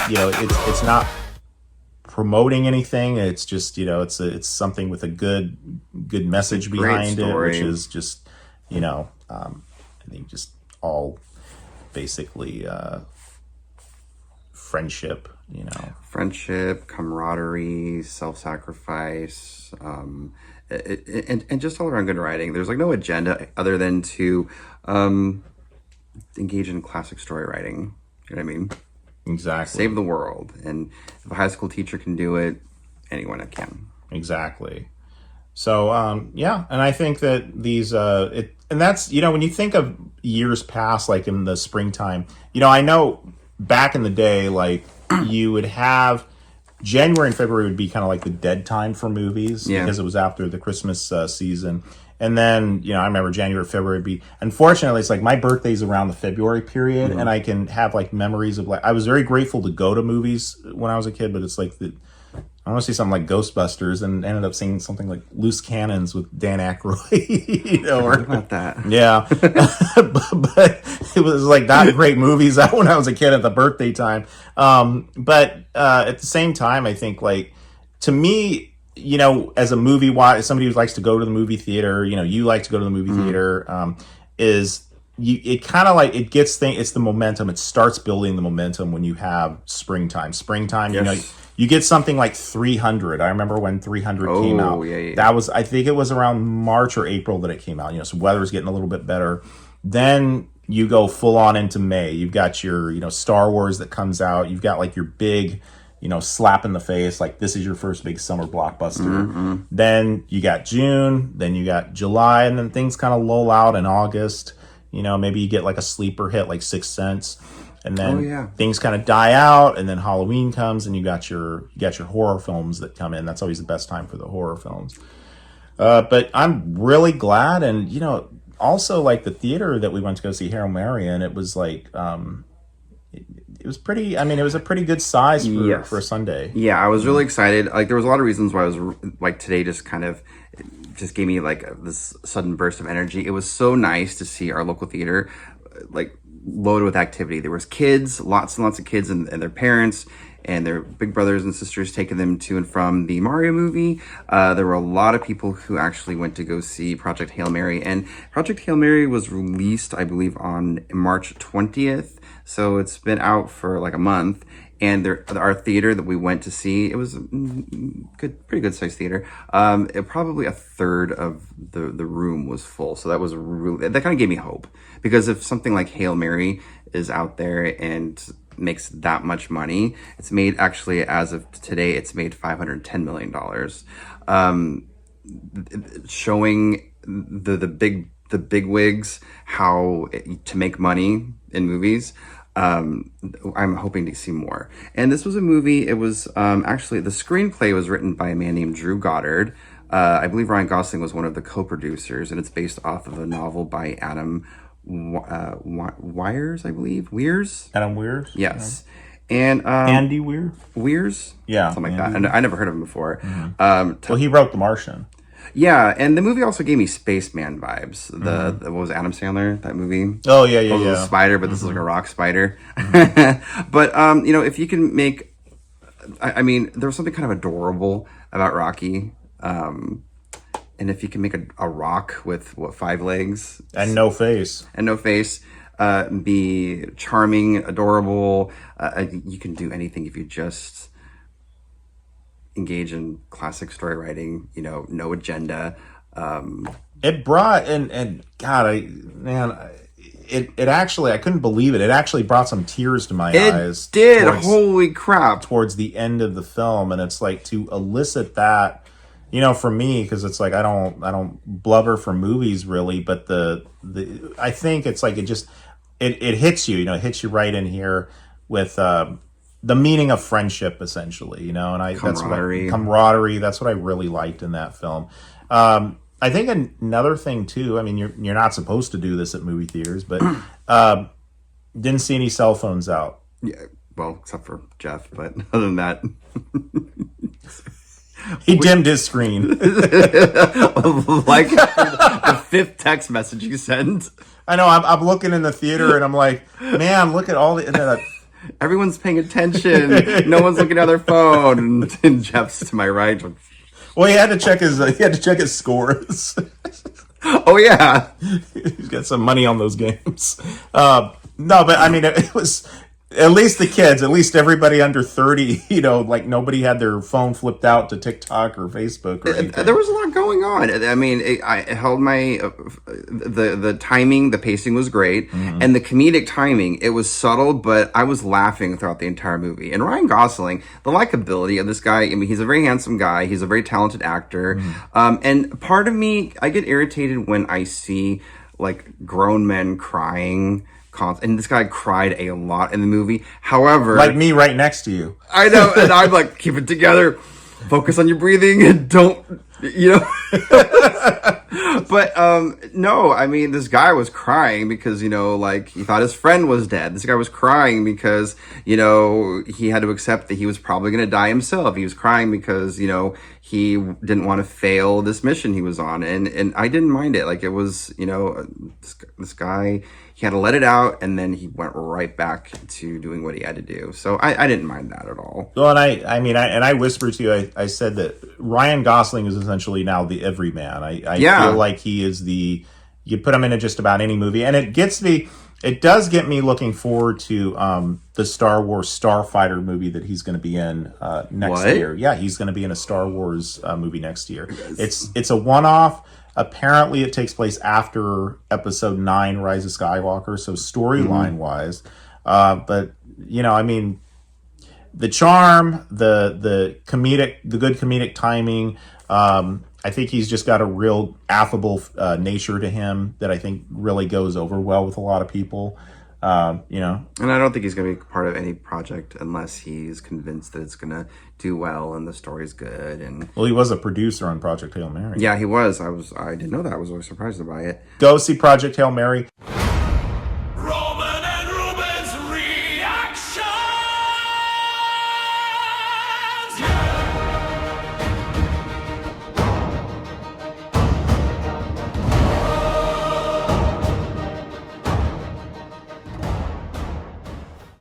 it's not promoting anything. It's just, it's something with a good message behind it, which is just, I think just all basically friendship, friendship, camaraderie, self-sacrifice, and just all around good writing. There's like no agenda other than to engage in classic story writing. You know what I mean? Exactly. Save the world. And if a high school teacher can do it, anyone can. Exactly. So, and I think that these, and that's, when you think of years past, like in the springtime, I know back in the day, like you would have January and February would be kind of like the dead time for movies because it was after the Christmas season. And then, I remember January, February would be, unfortunately, it's like my birthday's around the February period, and I can have like memories of like, I was very grateful to go to movies when I was a kid, but it's like, I want to see something like Ghostbusters and ended up seeing something like Loose Cannons with Dan Aykroyd. Or about that. Yeah. but it was like not great movies when I was a kid at the birthday time. But at the same time, I think like, to me, as a movie watch, somebody who likes to go to the movie theater, you like to go to the movie theater, it kind of like, it gets it's the momentum. It starts building the momentum when you have springtime, Yes. you get something like 300. I remember when 300 came out. Yeah. That was, I think it was around March or April that it came out. So weather's getting a little bit better. Then you go full on into May. You've got your, Star Wars that comes out. You've got like your big, slap in the face, like this is your first big summer blockbuster. Then you got June, then you got July, and then things kind of lull out in August. Maybe you get like a sleeper hit like Sixth Sense. And then things kind of die out, and then Halloween comes, and you got your horror films that come in. That's always the best time for the horror films. But I'm really glad, and also like the theater that we went to go see Hail Mary in, it was like it was pretty. I mean, it was a pretty good size for a Sunday. Yeah, I was really excited. Like there was a lot of reasons why I was like today just gave me like this sudden burst of energy. It was so nice to see our local theater like loaded with activity. There was kids, lots and lots of kids and their parents and their big brothers and sisters taking them to and from the Mario movie. There were a lot of people who actually went to go see Project Hail Mary. And Project Hail Mary was released, I believe, on March 20th. So it's been out for like a month. And our theater that we went to see, it was a pretty good sized theater. Probably a third of the room was full. So that was that kind of gave me hope, because if something like Hail Mary is out there and makes that much money, it's made, actually, as of today, it's made $510 million. Showing the big wigs how to make money in movies. I'm hoping to see more. And this was a movie, it was actually, the screenplay was written by a man named Drew Goddard. I believe Ryan Gosling was one of the co-producers, and it's based off of a novel by Adam Weirs, I believe. Weirs? Adam Weirs? Yes. And Andy Weir? Weirs? Yeah. Something like that. And I never heard of him before. Well, he wrote The Martian. Yeah, and the movie also gave me Spaceman vibes. The what was Adam Sandler, that movie? Oh, yeah. It was a spider, but this is like a rock spider. But, if you can make... I mean, there was something kind of adorable about Rocky. And if you can make a rock with, 5 legs? And no face. Be charming, adorable. You can do anything if you just engage in classic story writing, no agenda. It brought, and God, it actually, I couldn't believe it. It actually brought some tears to my eyes. It did. Holy crap. Towards the end of the film. And it's like, to elicit that, for me, because it's like, I don't blubber for movies really, but I think it's like, it hits you, it hits you right in here with, the meaning of friendship, essentially, and camaraderie. That's what I really liked in that film. I think another thing too. I mean, you're not supposed to do this at movie theaters, but didn't see any cell phones out. Yeah, well, except for Jeff, but other than that, he dimmed his screen. Like the 5th text message you sent. I know. I'm looking in the theater and I'm like, man, look at all the. Everyone's paying attention. No one's looking at their phone. And Jeff's to my right. Well, he had to check his scores. Oh yeah. He's got some money on those games. No, but I mean, it was at least the kids, at least everybody under 30, like nobody had their phone flipped out to TikTok or Facebook or anything. There was a lot going on. I mean, I held my the timing, the pacing was great, and the comedic timing. It was subtle, but I was laughing throughout the entire movie. And Ryan Gosling, the likability of this guy. I mean, he's a very handsome guy. He's a very talented actor. And part of me, I get irritated when I see like grown men crying. And this guy cried a lot in the movie. However, like me right next to you. I know, and I'm like, keep it together, focus on your breathing, and don't, But no, I mean, this guy was crying because like he thought his friend was dead. This guy was crying because he had to accept that he was probably going to die himself. He was crying because he didn't want to fail this mission he was on, and I didn't mind it. Like it was this guy. He had to let it out, and then he went right back to doing what he had to do. So I didn't mind that at all. Well, and I whispered to you, I said that Ryan Gosling is essentially now the everyman. I feel like he is you put him into just about any movie, and it does get me looking forward to the Star Wars Starfighter movie that he's going to be in next year. Yeah, he's going to be in a Star Wars movie next year. It's a one-off. Apparently, it takes place after Episode 9, Rise of Skywalker, so storyline-wise. But, I mean, the charm, the good comedic timing, I think he's just got a real affable nature to him that I think really goes over well with a lot of people. And I don't think he's going to be part of any project unless he's convinced that it's going to do well and the story's good. And well, he was a producer on Project Hail Mary. Yeah, he was. I didn't know that. I was always surprised by it. Go see Project Hail Mary.